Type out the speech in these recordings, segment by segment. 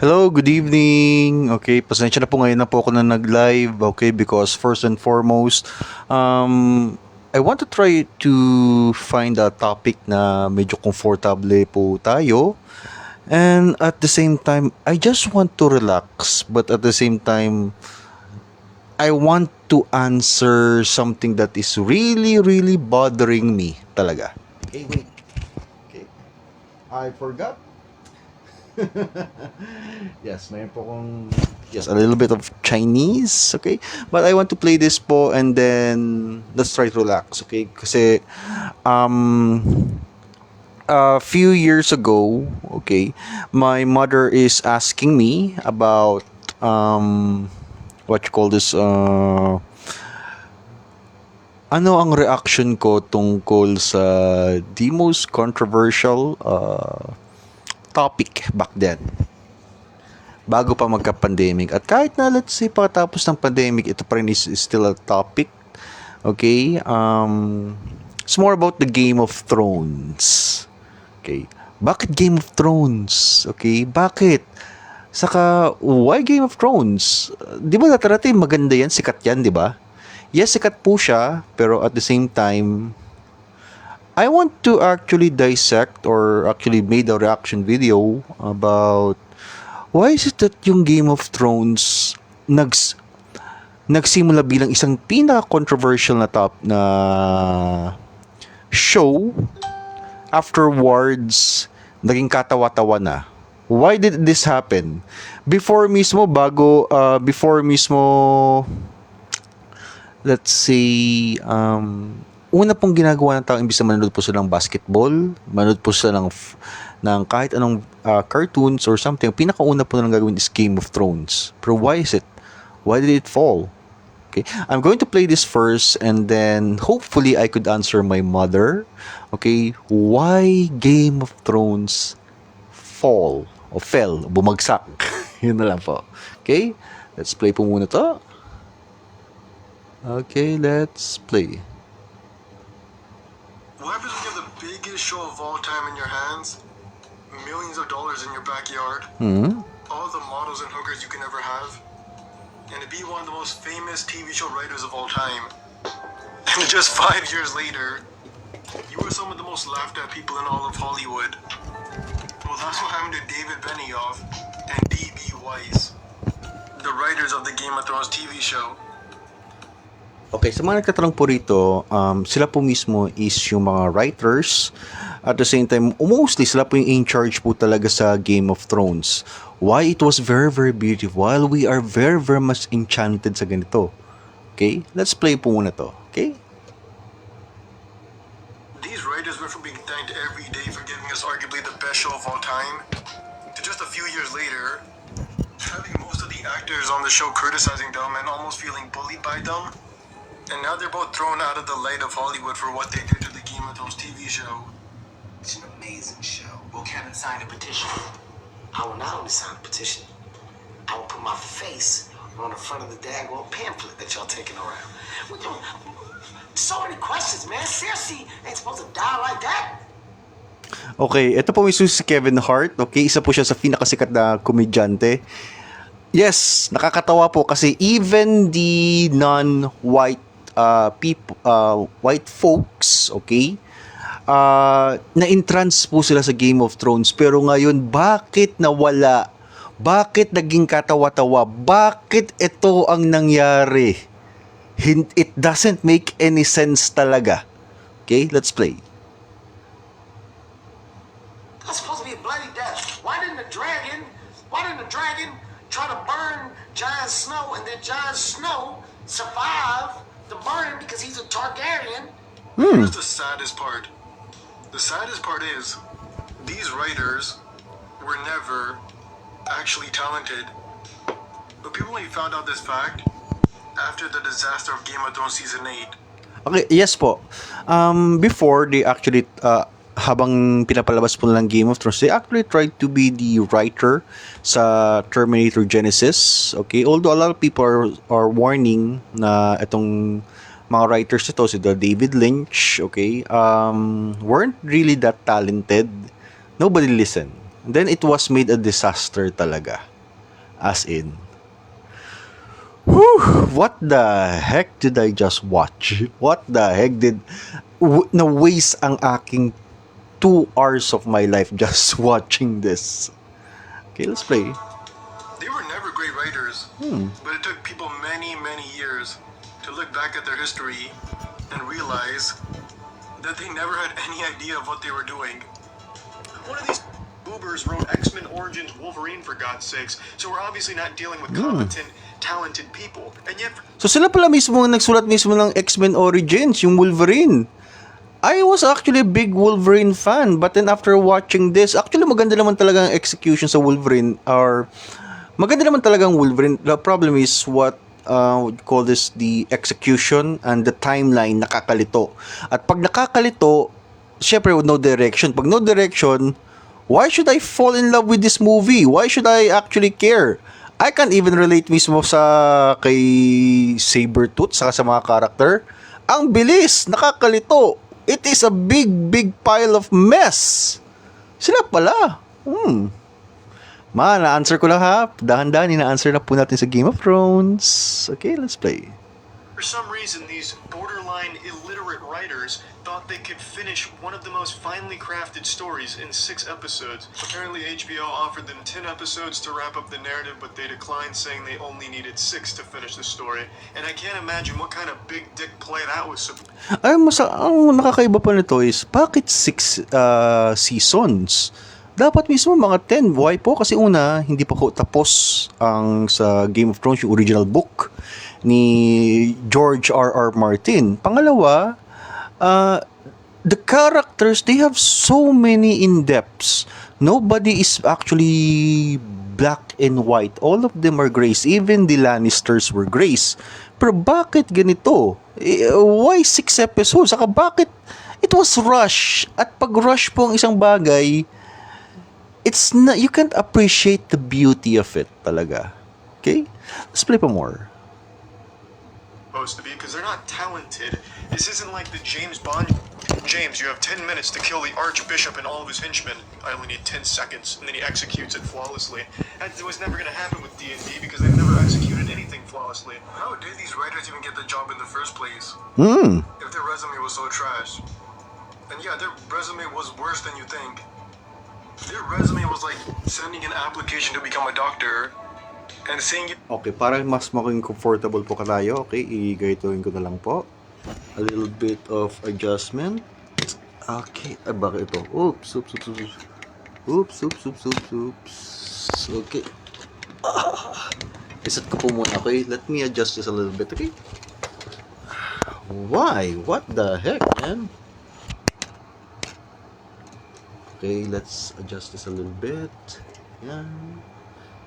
Hello, good evening. Okay, pasensya na po ngayon na po ako na nag-live. Okay, because first and foremost, I want to try to find a topic na medyo comfortable po tayo. And at the same time, I just want to relax. But at the same time, I want to answer something that is really, really bothering me talaga. Okay, wait. Okay. I forgot. Yes, mayroon po kong a little bit of Chinese, okay? But I want to play this po and then let's try to relax, okay? Kasi a few years ago, okay, my mother is asking me about what you call this ano ang reaction ko tungkol sa the most controversial topic back then, bago pa magka-pandemic. At kahit na let's say pagkatapos ng pandemic, ito pa rin is still a topic. Okay, it's more about the Game of Thrones. Okay, bakit Game of Thrones? Okay, bakit? Saka, why Game of Thrones? Di ba dati maganda yan, sikat yan, di ba? Yes, sikat po siya, pero at the same time, I want to actually dissect or actually made a reaction video about why is it that yung Game of Thrones nagsimula bilang isang pinaka-controversial na show, afterwards naging katawa-tawa na. Why did this happen? Before mismo let's say una pong ginagawa ng tao, imbis na manood po sila ng basketball, manood po sila ng kahit anong cartoons or something, pinakauna po nilang gagawin is Game of Thrones. Pero why is it? Why did it fall? Okay, I'm going to play this first and then hopefully I could answer my mother. Okay, why Game of Thrones fell, bumagsak. Yun na lang po. Okay, let's play po muna to. Okay, let's play. What happens when you have the biggest show of all time in your hands? Millions of dollars in your backyard? All the models and hookers you can ever have? And to be one of the most famous TV show writers of all time. And just 5 years later, you were some of the most laughed at people in all of Hollywood. Well, that's what happened to David Benioff and D.B. Weiss, the writers of the Game of Thrones TV show. Okay, sa mga nagtatanong po rito, sila po mismo is yung mga writers. At the same time, mostly sila po yung in charge po talaga sa Game of Thrones. Why it was very, very beautiful. While we are very, very much enchanted sa ganito. Okay, let's play po muna to. Okay? These writers went from being thanked every day for giving us arguably the best show of all time, to just a few years later, having most of the actors on the show criticizing them and almost feeling bullied by them. And now they're both thrown out of the light of Hollywood for what they did to the Game of Thrones TV show. It's an amazing show. Will Kevin sign a petition? I will not only sign a petition, I will put my face on the front of the daggone pamphlet that y'all taking around. So many questions, man. Cersei ain't supposed to die like that. Okay, ito po mismo si Kevin Hart. Okay, isa po siya sa pinakasikat na komedyante. Yes, nakakatawa po kasi even the non-white people, white folks, okay, na-entrance po sila sa Game of Thrones. Pero ngayon, bakit nawala? Bakit naging katawa-tawa? Bakit ito ang nangyari? It doesn't make any sense talaga. Okay, let's play. That's supposed to be a bloody death. Why didn't the dragon try to burn Jon Snow, and then Jon Snow survive the burning because he's a Targaryen? Here's the saddest part. The saddest part is, these writers were never actually talented. But people only found out this fact after the disaster of Game of Thrones Season 8. Okay, yes po. Before they actually habang pinapalabas po ng Game of Thrones, they actually tried to be the writer sa Terminator Genesis. Okay, although a lot of people are warning na itong mga writers ito, si David Lynch, okay, weren't really that talented. Nobody listened. Then it was made a disaster talaga. As in, whew, what the heck did I just watch? What the heck did na-waste ang aking 2 hours of my life just watching this? Okay, let's play. They were never great writers, but it took people many, many years to look back at their history and realize that they never had any idea of what they were doing. One of these boobers wrote X-Men Origins Wolverine, for God's sakes, so we're obviously not dealing with competent, talented people. And yet, So sila pala mismo ang nagsulat mismo ng X-Men Origins, yung Wolverine. I was actually a big Wolverine fan, but then after watching this, actually maganda naman talaga ang execution sa Wolverine, or maganda naman talaga ang Wolverine. The problem is what we call this, the execution and the timeline nakakalito. At pag nakakalito, syempre with no direction. Pag no direction, why should I fall in love with this movie? Why should I actually care? I can't even relate mismo sa kay Sabretooth, saka sa mga character. Ang bilis, nakakalito. It is a big, big pile of mess. Sila pala. Na-answer ko lang ha. Dahan-dahan, ina-answer na po natin sa Game of Thrones. Okay, let's play. for some reason, these borderline illiterate writers thought they could finish one of the most finely crafted stories in 6 episodes. Apparently, HBO offered them 10 episodes to wrap up the narrative, but they declined, saying they only needed 6 to finish the story. And I can't imagine what kind of big dick play that was. Ang nakakaiba pa nito is, bakit 6 seasons? Dapat mismo mga 10. Why po? Kasi una, hindi pa ko tapos ang sa Game of Thrones, yung original book ni George R.R. Martin. Pangalawa, the characters, they have so many in-depths. Nobody is actually black and white. All of them are grays. Even the Lannisters were grays. Pero bakit ganito? Why 6 episodes? Saka bakit it was rush? At pag rush po ang isang bagay, it's not, you can't appreciate the beauty of it talaga. Okay? Let's play pa more. Supposed to be, because they're not talented. This isn't like the James Bond. James, you have 10 minutes to kill the Archbishop and all of his henchmen. I only need 10 seconds, and then he executes it flawlessly. That was never going to happen with D&D because they've never executed anything flawlessly. How did these writers even get the job in the first place? If their resume was so trash. And yeah, their resume was worse than you think. Their resume was like sending an application to become a doctor and saying you Okay, para mas maging comfortable po tayo, okay, i-gaitoin ko na lang po. A little bit of adjustment. Okay, bakit ito? Oops. Okay. Iset ko po muna, okay? Let me adjust this a little bit, okay? Why? What the heck, man? Okay, let's adjust this a little bit. Yeah.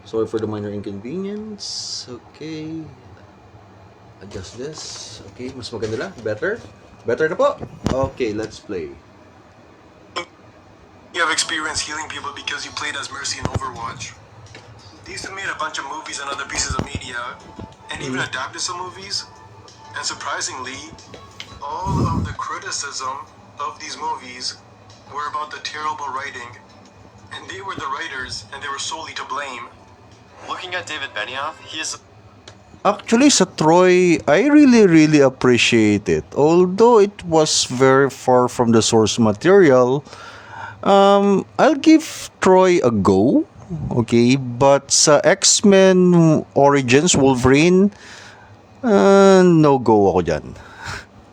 Sorry for the minor inconvenience. Okay. Adjust this. Okay, mas maganda na. Better? Better na po. Okay, let's play. have experience healing people because you played as Mercy in Overwatch. These have made a bunch of movies and other pieces of media, and even adapted some movies. And surprisingly, all of the criticism of these movies were about the terrible writing. And they were the writers, and they were solely to blame. Looking at David Benioff, he is Actually, sa Troy, I really appreciate it. Although it was very far from the source material, I'll give Troy a go. Okay, but sa X-Men Origins Wolverine, no go ako dyan.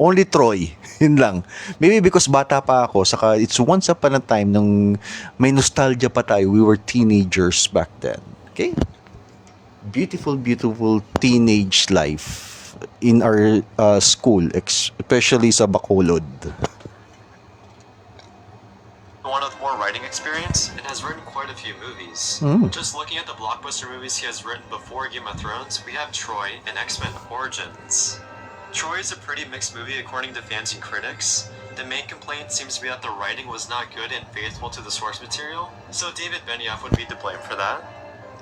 Only Troy. Yun lang. Maybe because bata pa ako, saka it's once upon a time nung may nostalgia pa tayo. We were teenagers back then. Okay? Beautiful teenage life in our school, especially sa Bacolod. One with more writing experience and has written quite a few movies. Just looking at the blockbuster movies he has written before Game of Thrones, we have Troy and X-Men Origins. Troy is a pretty mixed movie according to fans and critics. The main complaint seems to be that the writing was not good and faithful to the source material, so David Benioff would be to blame for that.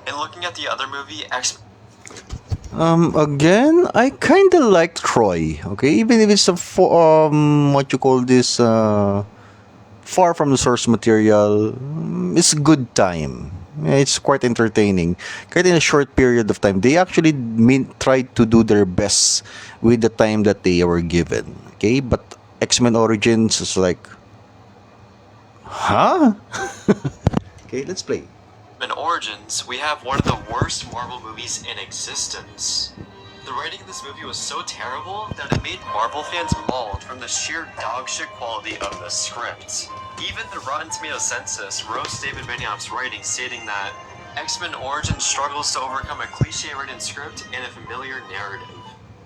And looking at the other movie, Again, I kinda like Troy, okay? Even if it's what you call this, far from the source material, it's a good time. It's quite entertaining. Kahit in a short period of time, they actually tried to do their best with the time that they were given. Okay, but X-Men Origins is like, huh? Okay, let's play. In Origins, we have one of the worst Marvel movies in existence. The writing of this movie was so terrible that it made Marvel fans mauled from the sheer dogshit quality of the script. Even the Rotten Tomatoes census roasts David Benioff's writing, stating that X-Men Origins struggles to overcome a cliche-written script and a familiar narrative.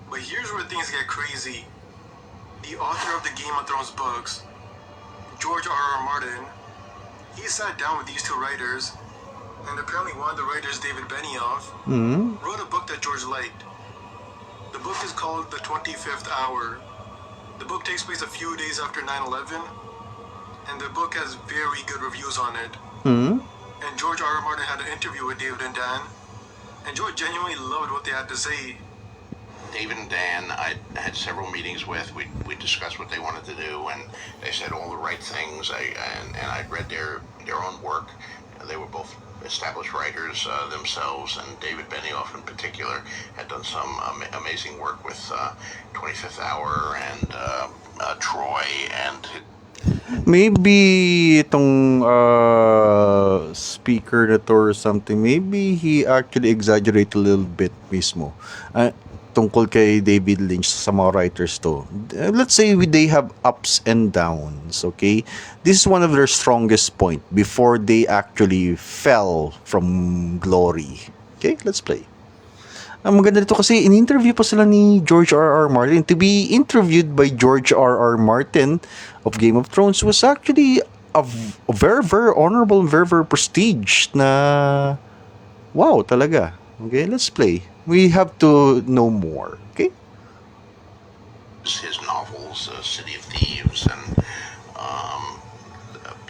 But here's where things get crazy. The author of the Game of Thrones books, George R.R. Martin, he sat down with these two writers, and apparently one of the writers, David Benioff, wrote a book that George liked. The book is called The 25th Hour. The book takes place a few days after 9/11, and the book has very good reviews on it. And George R.R. Martin had an interview with David and Dan, and George genuinely loved what they had to say. David and Dan, I had several meetings with. We discussed what they wanted to do, and they said all the right things. And I'd read their own work. They were both established writers themselves, and David Benioff in particular had done some amazing work with 25th Hour and Troy and. Maybe itong speaker na to or something, maybe he actually exaggerate a little bit mismo. Tungkol kay David Lynch sa mga writers to. Let's say they have ups and downs, okay? This is one of their strongest point before they actually fell from glory. Okay, let's play. Ang maganda nito kasi in-interview pa sila ni George R.R. Martin. To be interviewed by George R.R. Martin of Game of Thrones was actually a very, very honorable, very, very prestige na wow talaga. Okay, let's play. We have to know more. Okay? His novels, City of Thieves, and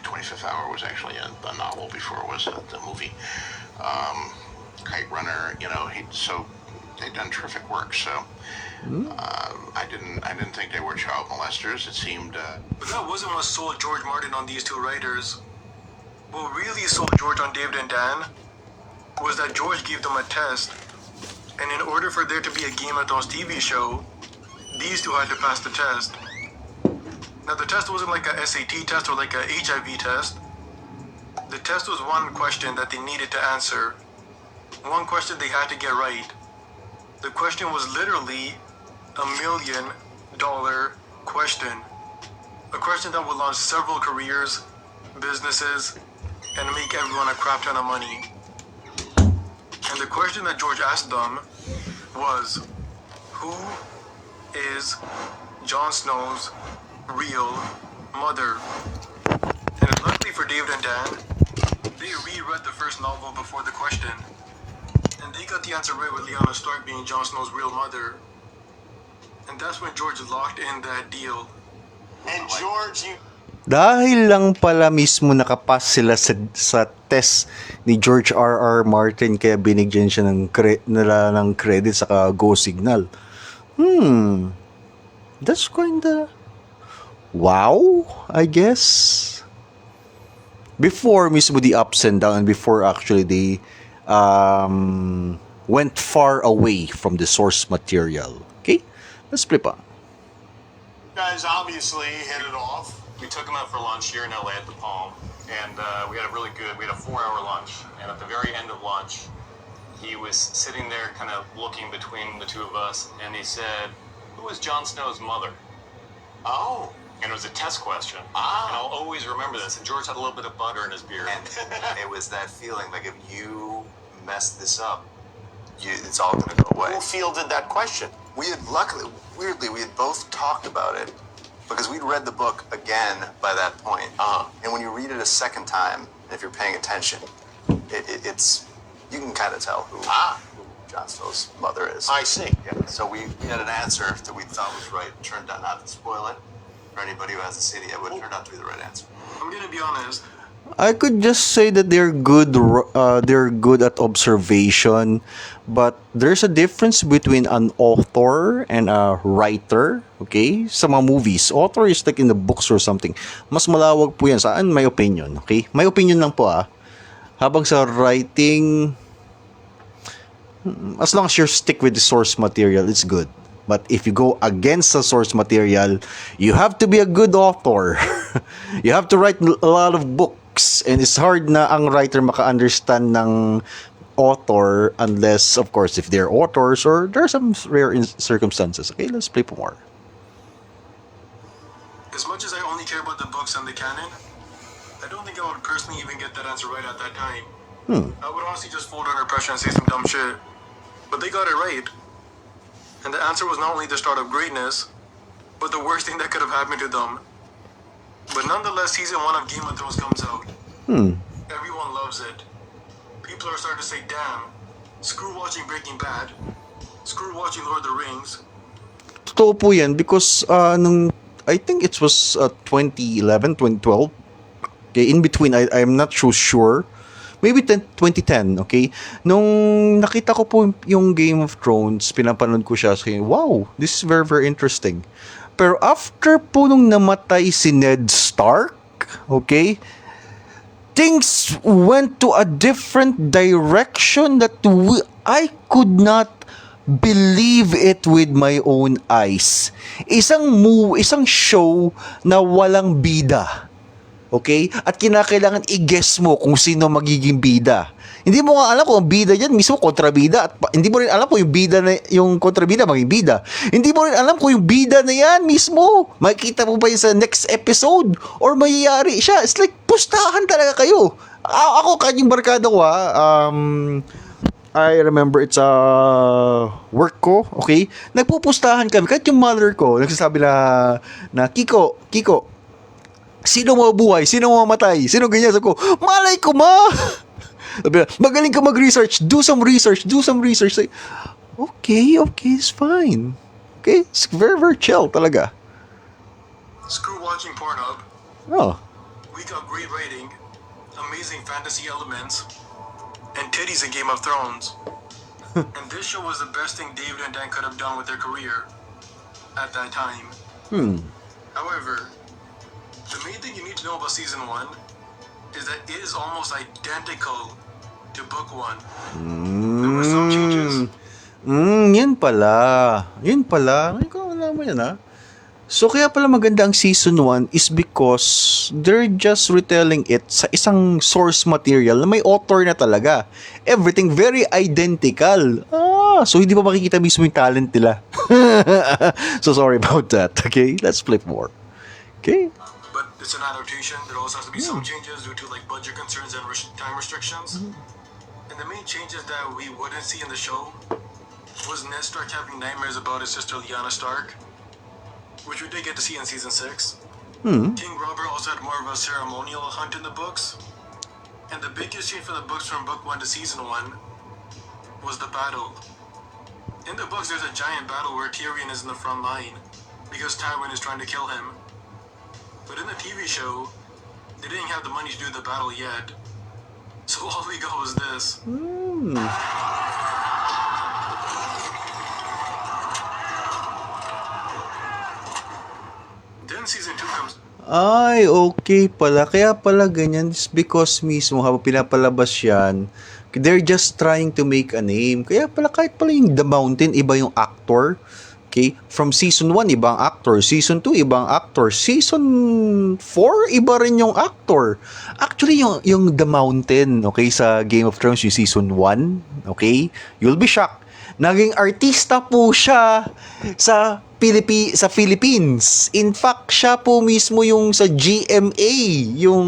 25th Hour was actually a novel before it was a movie. Kite Runner, so they've done terrific work. So I didn't think they were child molesters. It seemed. But that wasn't what sold George Martin on these two writers. What really sold George on David and Dan was that George gave them a test, and in order for there to be a Game of Thrones TV show, these two had to pass the test. Now the test wasn't like a SAT test or like a HIV test. The test was one question that they needed to answer. One question they had to get right. The question was literally $1 million question. A question that would launch several careers, businesses, and make everyone a crap ton of money. And the question that George asked them was, who is Jon Snow's real mother? And luckily for David and Dan, they reread the first novel before the question. And they got the answer right with Lyanna Stark being Jon Snow's real mother. And that's when George locked in that deal. And George, Dahil lang pala mismo nakapas sila sa test ni George R.R. Martin kaya binigyan siya ng credit sa Go Signal. That's kinda wow, I guess. Before mismo the ups and downs, before actually they went far away from the source material. Okay? Let's flip on. Guys obviously hit it off. We took him out for lunch here in LA at the Palm, and we had a 4-hour lunch. And at the very end of lunch, he was sitting there kind of looking between the two of us, and he said, "Who is Jon Snow's mother?" oh, And it was a test question. Ah. And I'll always remember this. And George had a little bit of butter in his beer. And it was that feeling like if you mess this up, it's all going to go away. who fielded that question? We had weirdly, we had both talked about it because we'd read the book again by that point. And when you read it a second time, if you're paying attention, it's you can kind of tell who Jon Snow's mother is. I see. Yeah. So we had an answer that we thought was right. It turned out not to spoil it for anybody who hasn't seen it yet, but it turned out to be the right answer. I'm gonna be honest. I could just say that they're good at observation, but there's a difference between an author and a writer, okay? Sa mga movies, author is like in the books or something. Mas malawag po yan. Saan? My opinion, okay? My opinion lang po Habang sa writing, as long as you stick with the source material, it's good. But if you go against the source material, you have to be a good author. You have to write a lot of books. And it's hard na ang writer maka-understand ng author unless, of course, if they're authors or there are some rare circumstances. Okay, let's play for more. As much as I only care about the books and the canon, I don't think I would personally even get that answer right at that time. I would honestly just fold under pressure and say some dumb shit. But they got it right. And the answer was not only the start of greatness, but the worst thing that could have happened to them. But nonetheless, season 1 of Game of Thrones comes out. Everyone loves it. People are starting to say, damn, screw watching Breaking Bad, screw watching Lord of the Rings. Totoo po yan because nung I think it was 2011, 2012. Okay, in between, I'm not so sure. Maybe 2010, okay? Nung nakita ko po yung Game of Thrones, pinapanood ko siya, saying, wow, this is very, very interesting. Pero after po nung namatay si Ned Stark, okay, things went to a different direction that I could not believe it with my own eyes. Isang show na walang bida. Okay? At kinakailangan i-guess mo kung sino magiging bida. Hindi mo nga alam kung ang bida yan mismo kontrabida at hindi mo rin alam kung yung bida na yung kontrabida maging bida. Hindi mo rin alam kung yung bida na yan mismo makikita mo ba yun sa next episode or mayayari siya. It's like pustahan talaga kayo. Ako kanyang barkada ko I remember it's work ko, okay? Nagpupustahan kami. Kahit yung mother ko, nagsasabi na Kiko, sino mabuhay? Sino mamatay? Sino ganyan? Sabi ko, malay ko, ma! Sabi na, magaling ka mag-research. Do some research. Like, okay, it's fine. Okay? It's very, very chill talaga. Screw watching Pornhub. Oh. We got great rating, amazing fantasy elements, and titties in Game of Thrones. And this show was the best thing David and Dan could have done with their career at that time. However, the main thing you need to know about season 1 is that it is almost identical to book 1. There were some changes. Yan pala. Ngayon ko alam mo yan, So, kaya pala maganda ang season 1 is because they're just retelling it sa isang source material na may author na talaga. Everything very identical. So hindi pa makikita mismo yung talent nila. So, sorry about that. Okay? Let's flip more. Okay? But it's an adaptation. There also has to be some changes due to like budget concerns and time restrictions. And the main changes that we wouldn't see in the show was Ned Stark having nightmares about his sister Lyanna Stark, which we did get to see in season 6. King Robert also had more of a ceremonial hunt in the books. And the biggest change from the books from book 1 to season 1 was the battle. In the books, there's a giant battle where Tyrion is in the front line because Tywin is trying to kill him. But in the TV show, they didn't have the money to do the battle yet. So all we got was this. Then season 2 comes. Ay, okay pala. Kaya pala ganyan. It's because mismo habang pinapalabas yan, they're just trying to make a name. Kaya pala kahit pala yung The Mountain, iba yung actor. Okay? From season 1, ibang actor. Season 2, ibang actor. Season 4, iba rin yung actor. Actually, yung The Mountain, okay, sa Game of Thrones, yung season 1, okay, you'll be shocked. Naging artista po siya sa Philippines. In fact, siya po mismo yung sa GMA, yung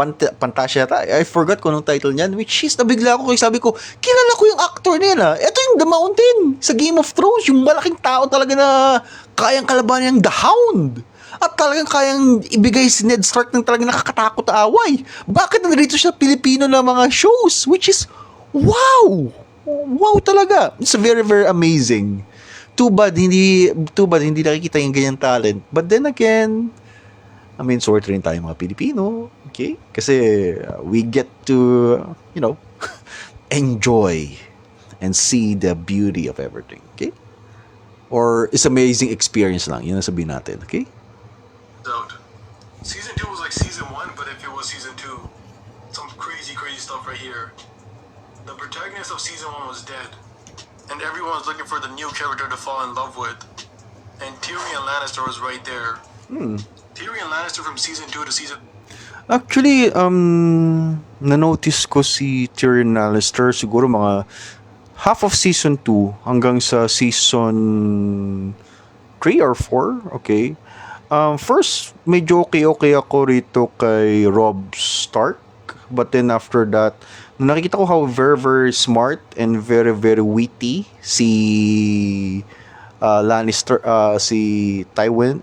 Pantasya ta. I forgot kung anong title niyan, which is nabigla ako kasi sabi ko, kilala ko yung actor nila. Ito yung The Mountain sa Game of Thrones, yung malaking tao talaga na kayang kalabanan yung The Hound. At talagang kayang ibigay si Ned Stark ng talagang nakakatakot na away. Bakit nandito siya Pilipino na mga shows? Which is, wow! Wow talaga. It's very, very amazing. Too bad hindi nakikita yung ganyan talent. But then again, I mean, sort rin tayo mga Pilipino. Okay? Kasi we get to, enjoy and see the beauty of everything. Okay? Or it's amazing experience lang. Yun ang sabihin natin. Okay? Out. Season 2 was like season 1, but if it was season 2, some crazy crazy stuff right here. The protagonist of season 1 was dead, and everyone was looking for the new character to fall in love with. And Tyrion Lannister was right there. Tyrion Lannister from season 2 to season... Actually, na-notice ko si Tyrion Lannister siguro mga half of season 2 hanggang sa season 3 or 4, okay. First, medyo okay ako rito kay Robb Stark. But then after that, nakikita ko how very, very smart and very, very witty si Lannister, si Tyrion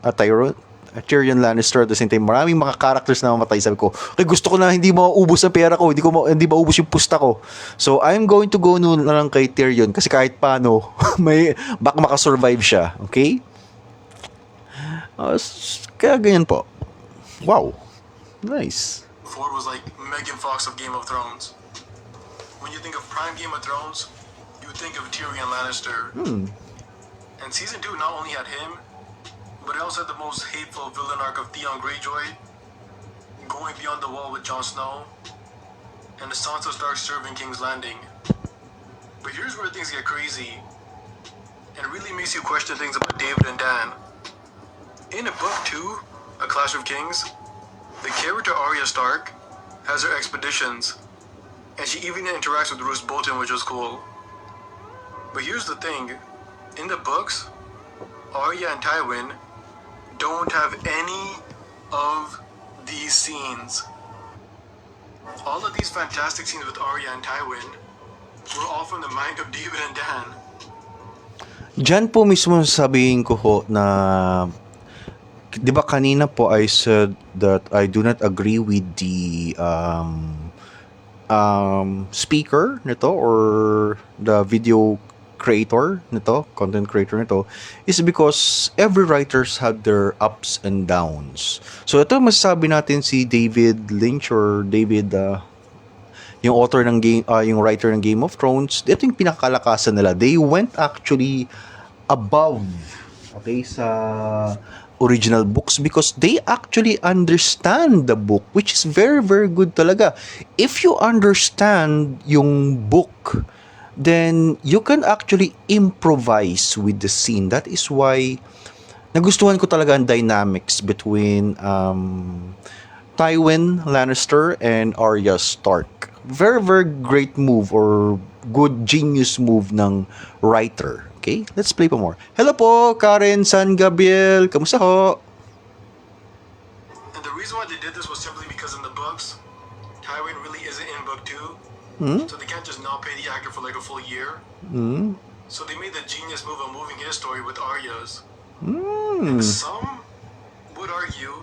Lannister. At the same time, maraming mga characters na mamatay. Sabi ko, okay, gusto ko na hindi maubos ang pera ko, hindi maubos yung pusta ko. So, I'm going to go na lang kay Tyrion kasi kahit paano, baka makasurvive siya. Okay? Kaya ganyan po. Wow. Nice. 4 was like Megan Fox of Game of Thrones. When you think of prime Game of Thrones, you think of Tyrion Lannister. And season 2 not only had him, but it also had the most hateful villain arc of Theon Greyjoy, going beyond the wall with Jon Snow, and the Sansa Stark serving King's Landing. But here's where things get crazy, and it really makes you question things about David and Dan. In book 2, A Clash of Kings, the character Arya Stark has her expeditions, and she even interacts with Roose Bolton, which was cool. But here's the thing, in the books, Arya and Tywin don't have any of these scenes. All of these fantastic scenes with Arya and Tywin were all from the mind of David and Dan. Diyan po mismo sabihin ko ho na, di ba kanina po I said that I do not agree with the speaker nito or the video creator nito, content creator nito, is because every writers have their ups and downs. So ito masasabi natin si David Lynch or David yung author ng game, yung writer ng Game of Thrones, ito yung pinakalakasan nila. They went actually above, okay, sa original books because they actually understand the book, which is very, very good talaga. If you understand yung book, then you can actually improvise with the scene. That is why nagustuhan ko talaga ang dynamics between Tywin Lannister and Arya Stark. Very, very great move or good genius move ng writer. Okay, let's play pa more. Hello po, Karen San Gabriel. Kamusta ho? And the reason why they did this was simply because in the books, Tywin really isn't in book 2. So they can't just not pay the actor for like a full year. So they made the genius move of moving his story with Arya's. And some would argue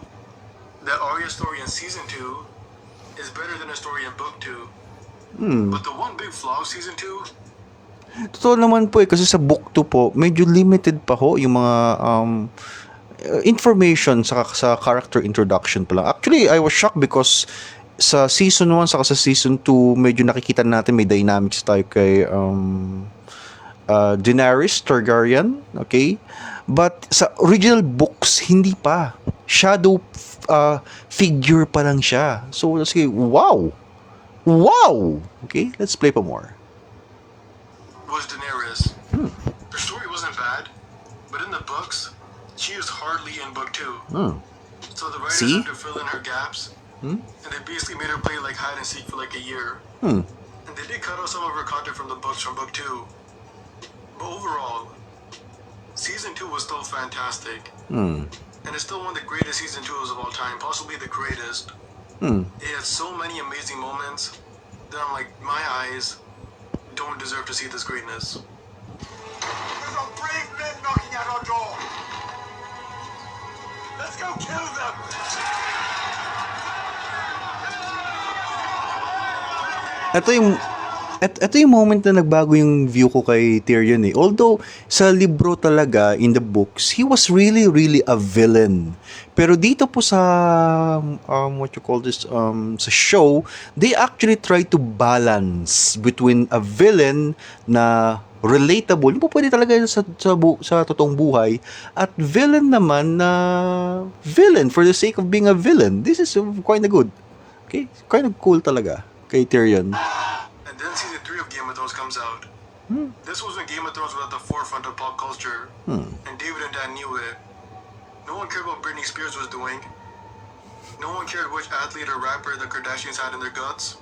that Arya's story in season 2 is better than a story in book 2. But the one big flaw of season 2, Totoo naman po kasi sa book 2 po, medyo limited pa ho yung mga information sa character introduction pa lang. Actually, I was shocked because sa season 1 saka sa season 2, medyo nakikita natin may dynamics tayo kay Daenerys Targaryen, okay? But sa original books, hindi pa. Shadow figure pa lang siya. So, let's say, wow! Wow! Okay, let's play pa more. was Daenerys. Her story wasn't bad, but in the books, she is hardly in book 2. So the writers See? had to fill in her gaps, and they basically made her play like hide and seek for like a year. Hmm. And they did cut out some of her content from the books from book 2. But overall, season 2 was still fantastic. And it's still one of the greatest season 2s of all time, possibly the greatest. It had so many amazing moments that I'm like, my eyes don't deserve to see this greatness. We've got brave men knocking at our door. Let's go kill them. Ito yung moment na nagbago yung view ko kay Tyrion eh. Although, sa libro talaga, in the books, he was really, really a villain. Pero dito po sa, sa show, they actually try to balance between a villain na relatable, yung po pwede talaga sa totoong buhay, at villain naman na villain for the sake of being a villain. This is quite good. Okay? Kind of cool talaga. kay Tyrion. And then season 3 of Game of Thrones comes out. This was when Game of Thrones was at the forefront of pop culture. And David and Dan knew it. No one cared what Britney Spears was doing. No one cared which athlete or rapper the Kardashians had in their guts.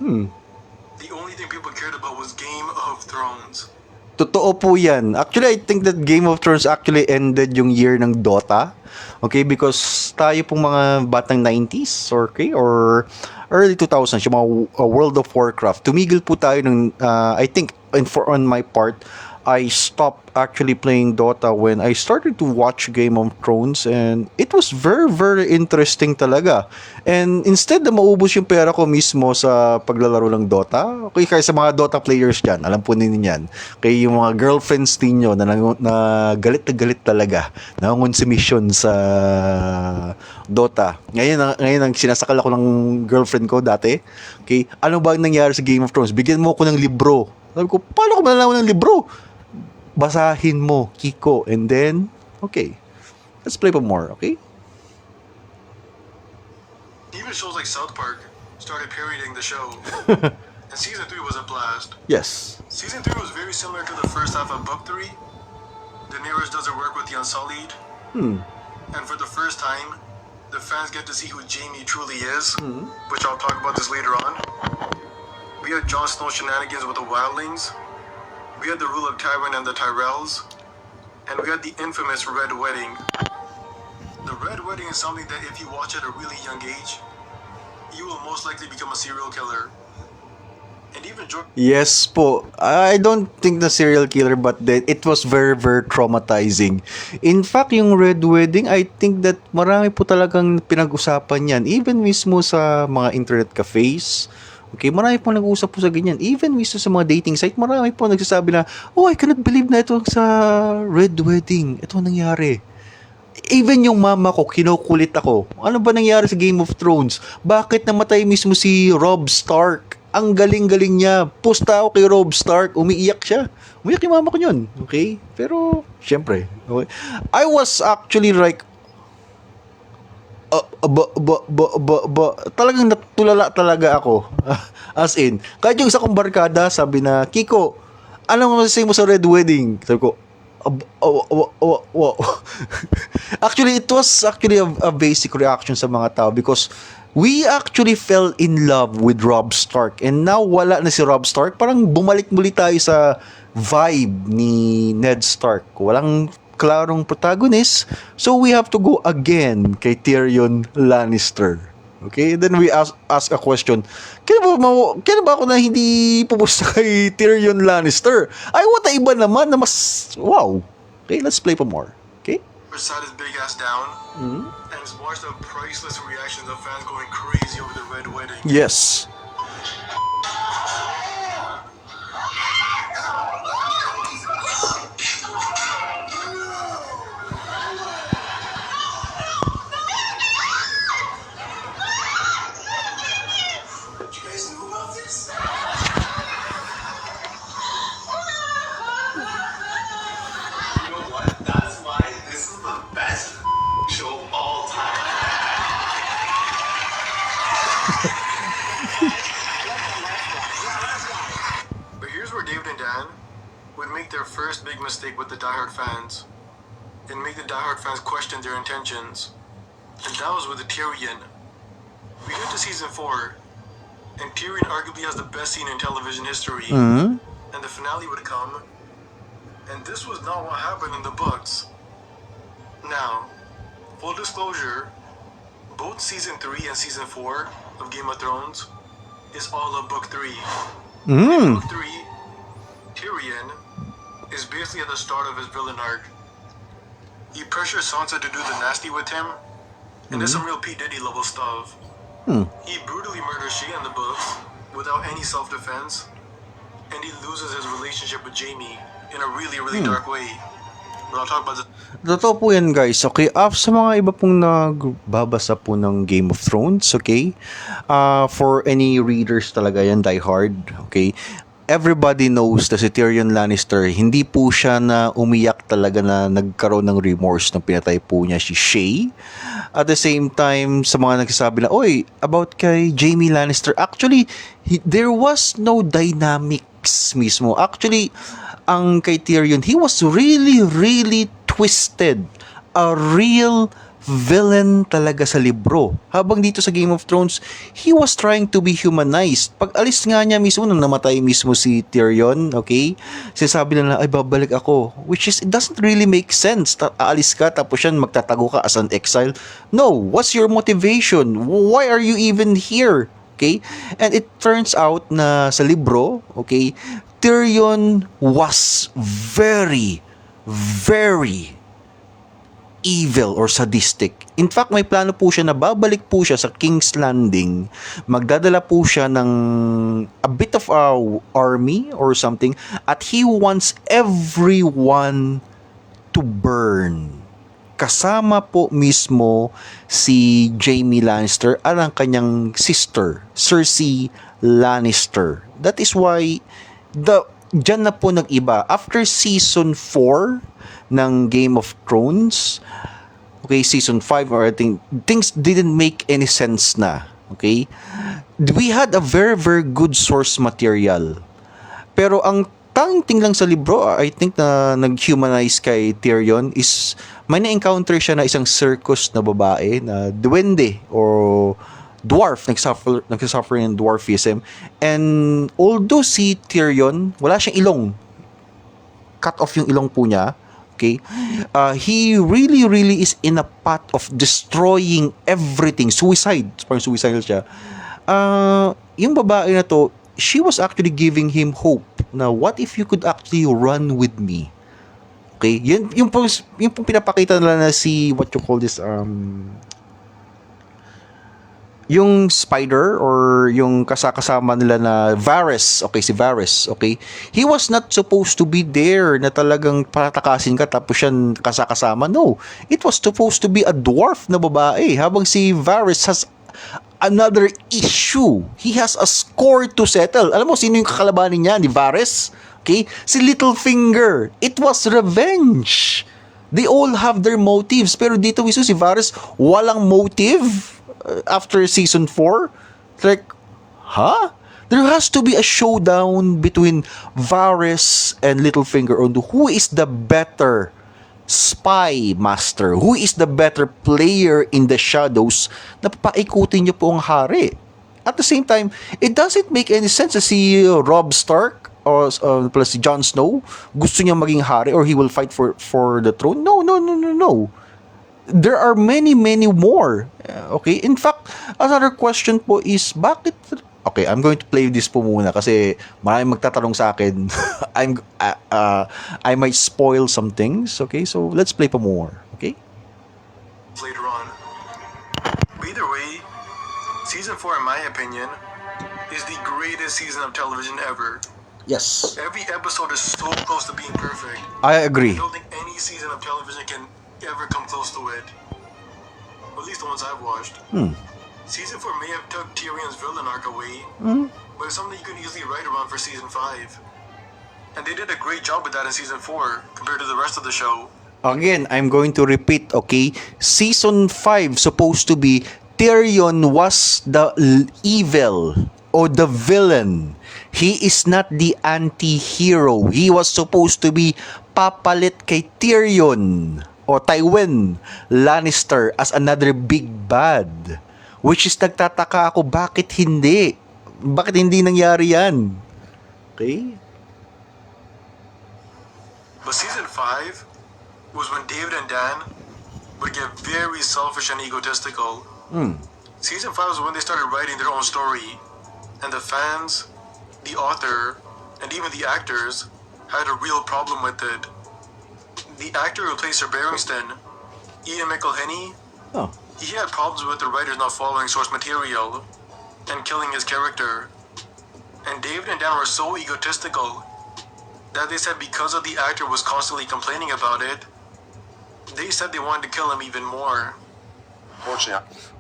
The only thing people cared about was Game of Thrones. Totoo po yan. Actually, I think that Game of Thrones actually ended yung year ng Dota. Okay, because tayo pong mga batang 90s, okay, or early 2000s, yung mga World of Warcraft, tumigil po tayo ng, I think, on my part, I stopped actually playing Dota when I started to watch Game of Thrones, and it was very, very interesting talaga. And instead na maubos yung pera ko mismo sa paglalaro ng Dota, okay, kaya sa mga Dota players dyan, alam po ninyo yan, kaya yung mga girlfriends ninyo na galit talaga, nangonsumisyon sa Dota. Ngayon ang sinasakal ako ng girlfriend ko dati, okay, ano ba ang nangyari sa Game of Thrones? Bigyan mo ako ng libro. Sabi ko, paano ko malalaman ng libro? Basahin mo, Kiko, and then, okay, let's play for more, okay? Even shows like South Park started parodying the show. And season 3 was a blast. Yes. Season 3 was very similar to the first half of Book 3. Daenerys does her work with the Unsullied. And for the first time, the fans get to see who Jaime truly is, which I'll talk about this later on. We had Jon Snow shenanigans with the Wildlings. We had the rule of Tywin and the Tyrells. And we had the infamous Red Wedding. The Red Wedding is something that if you watch at a really young age, you will most likely become a serial killer. And even Yes po. I don't think the serial killer, but it was very, very traumatizing. In fact, yung Red Wedding, I think that marami po talagang pinag-usapan yan. Even mismo sa mga internet cafes. Okay, marami pong nag-uusap po sa ganyan. Even mismo sa mga dating site, marami po nagsasabi na, oh, I cannot believe na ito sa Red Wedding. Ito nangyari. Even yung mama ko, kinukulit ako. Ano ba nangyari sa Game of Thrones? Bakit namatay mismo si Robb Stark? Ang galing-galing niya. Pusta ako kay Robb Stark. Umiiyak siya. Umiiyak yung mama ko yun. Okay? Pero, syempre. Okay. I was actually like, talagang natulala talaga ako. As in, kahit yung isa kong barkada, sabi na, Kiko, ano masasabi mo sa Red Wedding? Sabi ko, actually, it was actually a basic reaction sa mga tao because we actually fell in love with Robb Stark, and now wala na si Robb Stark. Parang bumalik muli tayo sa vibe ni Ned Stark. Walang klarong protagonist, so we have to go again kay Tyrion Lannister. Okay? Then we ask a question. Kailan ba ako na hindi pupusta kay Tyrion Lannister? I want na iba naman na mas wow. Okay, let's play for more. Okay? sat his big ass down and just watched the priceless reactions of fans going crazy over the Red Wedding. Yes. But here's where David and Dan would make their first big mistake with the diehard fans and make the diehard fans question their intentions. And that was with the Tyrion. We get to season 4, and Tyrion arguably has the best scene in television history. And the finale would come, and this was not what happened in the books. Now, full disclosure, both season 3 and season 4 of Game of Thrones is all of book 3. In book 3, Tyrion is basically at the start of his villain arc. He pressures Sansa to do the nasty with him, and there's some real P. Diddy level stuff. He brutally murders Shay in the books without any self-defense, and he loses his relationship with Jaime in a really, really dark way. But I'll talk about this. Totoo po yan, guys. Okay, sa mga iba pong nagbabasa po ng Game of Thrones, okay? For any readers talaga yan, die hard, okay? Everybody knows na si Tyrion Lannister, hindi po siya na umiyak talaga na nagkaroon ng remorse nung pinatay po niya si Shay. At the same time, sa mga nagsasabi na, oy, about kay Jaime Lannister, actually, there was no dynamics mismo. Actually, ang kay Tyrion, he was really, really twisted. A real villain talaga sa libro. Habang dito sa Game of Thrones, he was trying to be humanized. Pag alis nga niya mismo, nung namatay mismo si Tyrion, okay? Sinasabi na ay babalik ako. Which is, it doesn't really make sense. Aalis ka, tapos yan, magtatago ka as an exile. No, what's your motivation? Why are you even here? Okay? And it turns out na sa libro, okay, Tyrion was very, very evil or sadistic. In fact, may plano po siya na babalik po siya sa King's Landing. Magdadala po siya ng a bit of a army or something, at he wants everyone to burn. Kasama po mismo si Jaime Lannister at ang kanyang sister, Cersei Lannister. That is why dyan na po nag-iba. After season 4 ng Game of Thrones, okay, season 5, or I think things didn't make any sense na. Okay? We had a very, very good source material. Pero ang tanging lang sa libro, I think na nag-humanize kay Tyrion is may na-encounter siya na isang circus na babae na duwende or dwarf, nagsasuffer ng dwarfism. And although si Tyrion, wala siyang ilong, cut off yung ilong po niya, okay, he really, really is in a path of destroying everything. Suicide. Parang suicidal siya. Yung babae na to, she was actually giving him hope na what if you could actually run with me? Okay? Yung pong pinapakita nila na si, what you call this, yung spider or yung kasama nila na Varys, okay, si Varys, okay, he was not supposed to be there na talagang patakasin ka tapos yan kasama. No, it was supposed to be a dwarf na babae, habang si Varys has another issue. He has a score to settle. Alam mo sino yung kakalabanin niya ni Varys? Okay, si Littlefinger. It was revenge. They all have their motives, pero dito mismo si Varys walang motive. After season 4, like, huh? There has to be a showdown between Varys and Littlefinger on who is the better spy master, who is the better player in the shadows na papaikutin niyo po ang hari. At the same time, it doesn't make any sense na si Robb Stark or plus si Jon Snow gusto niya maging hari or he will fight for the throne. No. There are many more. Okay? In fact, another question po is, bakit... Okay, I'm going to play this po muna kasi maraming magtatanong sa akin. I might spoil some things. Okay? So, let's play po more. Okay? Later on. Either way, season 4, in my opinion, is the greatest season of television ever. Yes. Every episode is so close to being perfect. I agree. I don't think any season of television can ever come close to it. At least the ones I've watched. Season 4 may have took Tyrion's villain arc away, but it's something you can easily write around for season 5. And they did a great job with that in season 4 compared to the rest of the show. Again, I'm going to repeat, okay? Season 5 supposed to be Tyrion was the evil or the villain. He is not the anti-hero. He was supposed to be papalit kay Tyrion o Tywin Lannister as another big bad. Which is nagtataka ako, bakit hindi? Bakit hindi nangyari yan? Okay? But season 5 was when David and Dan would get very selfish and egotistical. Season 5 was when they started writing their own story. And the fans, the author, and even the actors had a real problem with it. The actor who plays Sir Barristan, Ian McElhenney, he had problems with the writers not following source material and killing his character. And David and Dan were so egotistical that they said because of the actor was constantly complaining about it, they said they wanted to kill him even more.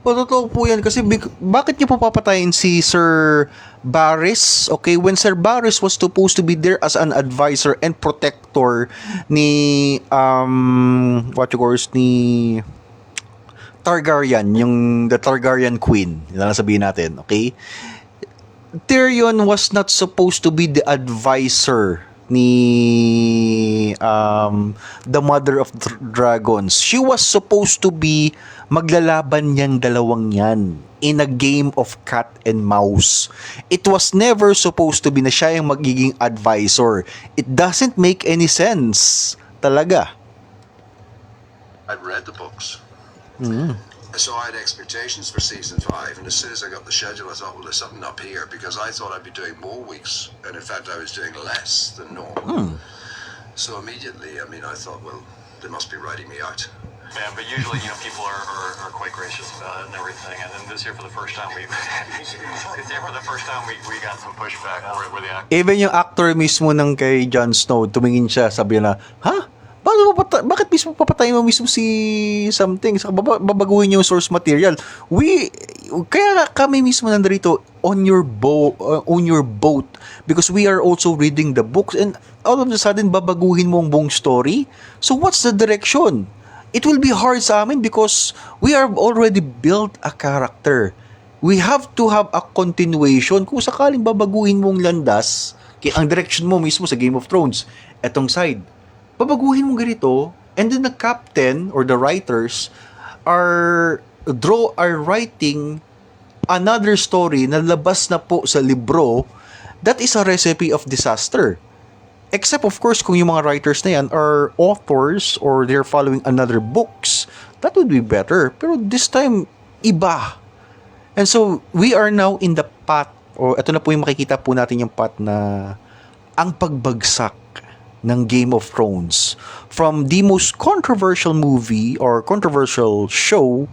Totoo po yan kasi bakit niyo po papatayin si Sir Varys? Okay, when Sir Varys was supposed to be there as an advisor and protector ni Targaryen, yung the Targaryen queen, yun lang sabihin natin, okay? Tyrion was not supposed to be the advisor ni the mother of dragons. She was supposed to be maglalaban niyang dalawang yan in a game of cat and mouse. It was never supposed to be na siya yung magiging advisor. It doesn't make any sense. Talaga. I'd read the books. So I had expectations for season 5, and as soon as I got the schedule, I thought, well, there's something up here, because I thought I'd be doing more weeks, and in fact, I was doing less than normal. So immediately, I mean, I thought, well, they must be writing me out. Yeah, but usually, people are quite gracious about it and everything. And then this year, for the first time, we got some pushback where the actor. Even yung actor mismo ng kay Jon Snow, tumingin siya, sabi na, ha? Bakit mismo papatayin mo mismo si something? Saka babaguhin yung source material. Kaya kami mismo nandito on your boat because we are also reading the books, and all of a sudden babaguhin mo ang buong story. So what's the direction? It will be hard sa amin because we are already built a character. We have to have a continuation. Kung sakaling babaguhin mong landas, ang direction mo mismo sa Game of Thrones, etong side, babaguhin mo ganito, and then the captain or the writers are writing another story na labas na po sa libro, that is a recipe of disaster. Except of course kung yung mga writers na yan are authors or they're following another books, that would be better. Pero this time, iba. And so, we are now in the path, o ito na po yung makikita po natin yung path na ang pagbagsak ng Game of Thrones from the most controversial movie or controversial show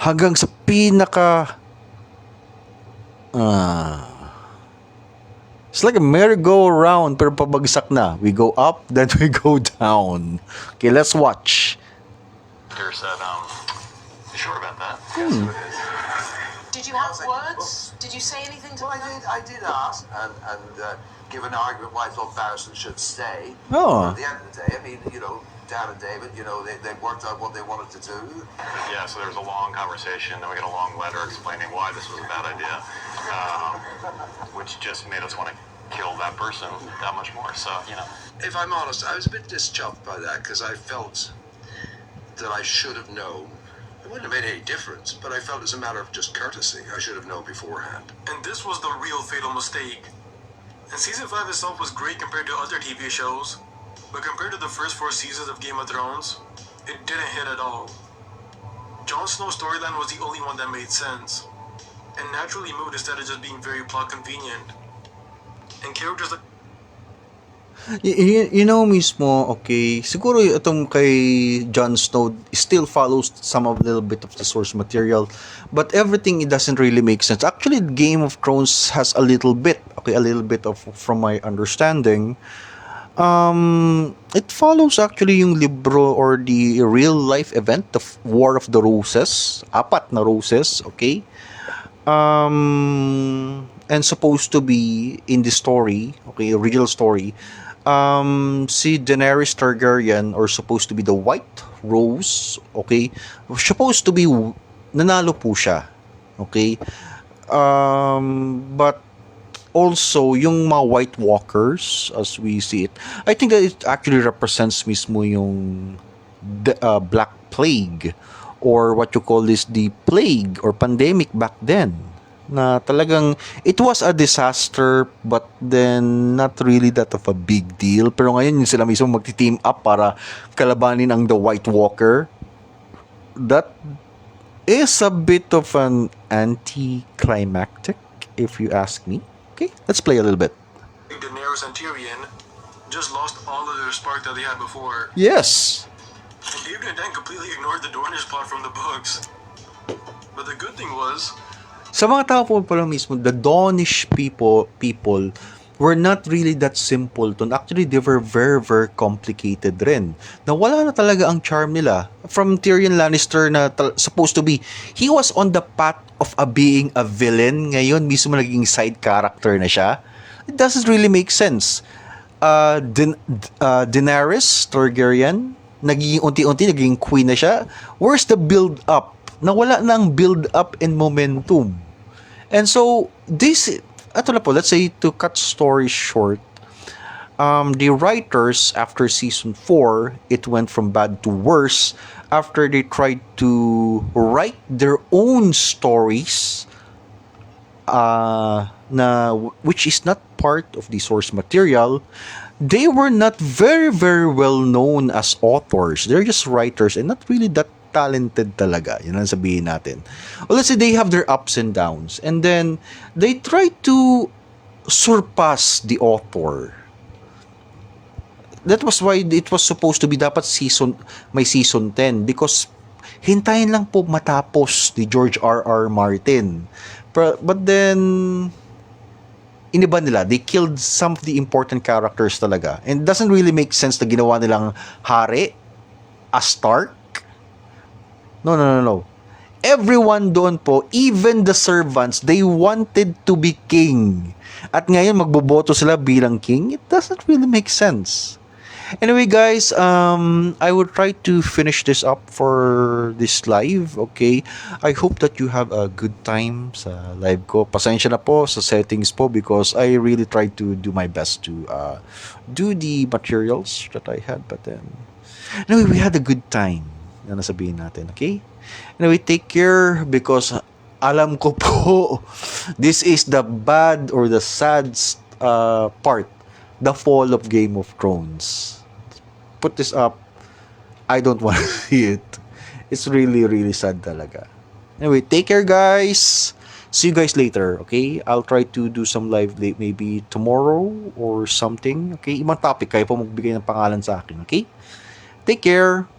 hanggang sa pinaka it's like a merry-go-round pero pabagsak na. We go up, then we go down. Okay, let's watch. Said, you sure about that? Yes, it is. Did you have words? Did you say anything to Well, I did ask and give an argument why I thought Barristan should stay. Oh. But at the end of the day, I mean, Dan and David, they worked out what they wanted to do. Yeah, so there was a long conversation, then we got a long letter explaining why this was a bad idea, which just made us want to kill that person that much more. So, If I'm honest, I was a bit dischuffed by that because I felt that I should have known. It wouldn't have made any difference, but I felt as a matter of just courtesy, I should have known beforehand. And this was the real fatal mistake. And season 5 itself was great compared to other TV shows, but compared to the first 4 seasons of Game of Thrones, it didn't hit at all. Jon Snow's storyline was the only one that made sense, and naturally moved instead of just being very plot convenient. And characters like mismo, okay, siguro itong kay Jon Snow still follows some of little bit of the source material, but everything, it doesn't really make sense. Actually, Game of Thrones has a little bit of, from my understanding, it follows actually yung libro or the real life event, the War of the Roses, 4 na roses, okay? And supposed to be in the story, okay, original story, si Daenerys Targaryen, or supposed to be the White Rose, okay, supposed to be nanalo po siya, okay, but also yung mga White Walkers as we see it, I think that it actually represents mismo yung Black Plague, or what you call this, the plague or pandemic back then, na talagang it was a disaster but then not really that of a big deal. Pero ngayon yung sila mismo magti-team up para kalabanin ang the White Walker. That is a bit of an anticlimactic if you ask me. Okay, let's play a little bit. Daenerys and Tyrion just lost all of their spark that they had before. Yes. And David and Dan completely ignored the Dornish plot from the books. But the good thing was, Sa mga tao po pala mismo, the Dornish people were not really that simple. Actually, they were very, very complicated rin. Na wala na talaga ang charm nila. From Tyrion Lannister na supposed to be, he was on the path of being a villain. Ngayon, mismo naging side character na siya. It doesn't really make sense. Daenerys Targaryen, naging unti-unti, naging queen na siya. Where's the build-up nawala na ang build-up and momentum. And so, let's say, to cut story short, the writers, after season 4, it went from bad to worse after they tried to write their own stories, which is not part of the source material. They were not very, very well known as authors. They're just writers and not really that talented talaga. Yun ang sabihin natin. Well, let's say they have their ups and downs. And then, they try to surpass the author. That was why it was supposed to be dapat may season 10. Because, hintayin lang po matapos ni George R.R. Martin. But then, iniba nila. They killed some of the important characters talaga. And it doesn't really make sense na ginawa nilang hari as Stark. No. Everyone doon po, even the servants, they wanted to be king. At ngayon, magboboto sila bilang king. It doesn't really make sense. Anyway, guys, I will try to finish this up for this live, okay? I hope that you have a good time sa live ko. Pasensya na po sa settings po because I really tried to do my best to do the materials that I had. But then, anyway, we had a good time. Yan na sabihin natin, okay? Anyway, take care because alam ko po, this is the bad or the sad part, the fall of Game of Thrones. Put this up, I don't want to see it. It's really, really sad talaga. Anyway, take care, guys. See you guys later, okay? I'll try to do some live maybe tomorrow or something, okay? Ibang topic, kayo po magbigay ng pangalan sa akin, okay? Take care.